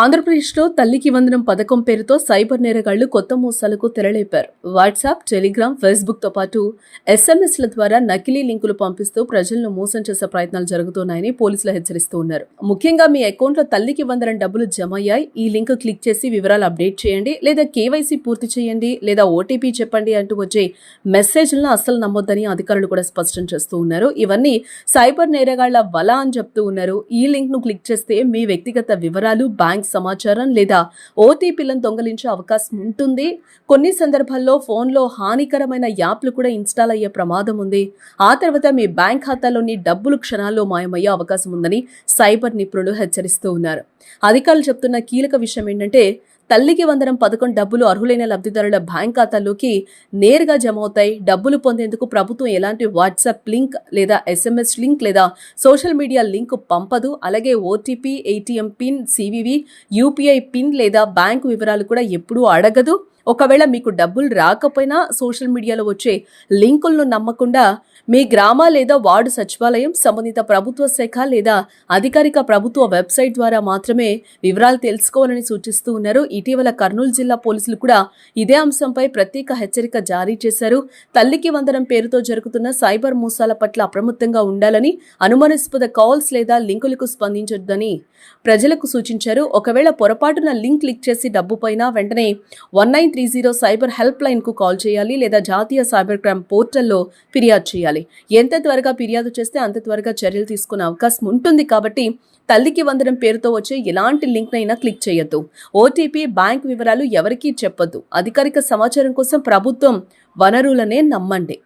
ఆంధ్రప్రదేశ్లో తల్లికి వందనం పథకం పేరుతో సైబర్ నేరగాళ్లు కొత్త మోసాలకు తెరలేపారు. వాట్సాప్, టెలిగ్రామ్, ఫేస్బుక్తో పాటు ఎస్ఎంఎస్ల ద్వారా నకిలీ లింకులు పంపిస్తూ ప్రజలను మోసం చేసే ప్రయత్నాలు జరుగుతున్నాయని పోలీసులు హెచ్చరిస్తూ ఉన్నారు. ముఖ్యంగా మీ అకౌంట్లో తల్లికి వందనం డబ్బులు జమ అయ్యాయి, ఈ లింక్ క్లిక్ చేసి వివరాలు అప్డేట్ చేయండి, లేదా కేవైసీ పూర్తి చేయండి, లేదా ఓటీపీ చెప్పండి అంటూ వచ్చే మెసేజ్లను అస్సలు నమ్మొద్దని అధికారులు కూడా స్పష్టం చేస్తూ ఉన్నారు. ఇవన్నీ సైబర్ నేరగాళ్ల వల అని చెప్తూ ఉన్నారు. ఈ లింక్ ను క్లిక్ చేస్తే మీ వ్యక్తిగత వివరాలు, బ్యాంక్ సమాచారం లేదా ఓటీపీలను దొంగలించే అవకాశం ఉంటుంది. కొన్ని సందర్భాల్లో ఫోన్లో హానికరమైన యాప్లు కూడా ఇన్స్టాల్ అయ్యే ప్రమాదం ఉంది. ఆ తర్వాత మీ బ్యాంక్ ఖాతాలోని డబ్బులు క్షణాల్లో మాయమయ్యే అవకాశం ఉందని సైబర్ నిపుణులు హెచ్చరిస్తూ ఉన్నారు. అధికారులు చెప్తున్న కీలక విషయం ఏంటంటే, తల్లికి వందనం పథకం డబ్బులు అర్హులైన లబ్ధిదారుల బ్యాంక్ ఖాతాల్లోకి నేరుగా జమ అవుతాయి. డబ్బులు పొందేందుకు ప్రభుత్వం ఎలాంటి వాట్సాప్ లింక్ లేదా ఎస్ఎంఎస్ లింక్ లేదా సోషల్ మీడియా లింక్ పంపదు. అలాగే OTP, ATM pin, CVV, UPI pin లేదా బ్యాంకు వివరాలు కూడా ఎప్పుడూ అడగదు. ఒకవేళ మీకు డబ్బులు రాకపోయినా సోషల్ మీడియాలో వచ్చే లింకులను నమ్మకుండా మీ గ్రామ లేదా వార్డు సచివాలయం, సంబంధిత ప్రభుత్వ శాఖ లేదా అధికారిక ప్రభుత్వ వెబ్సైట్ ద్వారా మాత్రమే వివరాలు తెలుసుకోవాలని సూచిస్తూ ఉన్నారు. ఇటీవల కర్నూలు జిల్లా పోలీసులు కూడా ఇదే అంశంపై ప్రత్యేక హెచ్చరిక జారీ చేశారు. తల్లికి వందనం పేరుతో జరుగుతున్న సైబర్ మోసాల పట్ల అప్రమత్తంగా ఉండాలని, అనుమానాస్పద కాల్స్ లేదా లింకులకు స్పందించొద్దని ప్రజలకు సూచించారు. ఒకవేళ పొరపాటున లింక్ క్లిక్ చేసి డబ్బు పైన వెంటనే 1930 సైబర్ హెల్ప్ లైన్ కు కాల్ చేయాలి, లేదా జాతీయ సైబర్ క్రైమ్ పోర్టల్లో ఫిర్యాదు చేయాలి. ఎంత త్వరగా ఫిర్యాదు చేస్తే అంత త్వరగా చర్యలు తీసుకునే అవకాశం ఉంటుంది. కాబట్టి తల్లికి వందనం పేరుతో వచ్చే ఎలాంటి లింక్ నైనా క్లిక్ చేయొద్దు. ఓటీపీ, బ్యాంక్ వివరాలు ఎవరికీ చెప్పొద్దు. అధికారిక సమాచారం కోసం ప్రభుత్వం వనరులనే నమ్మండి.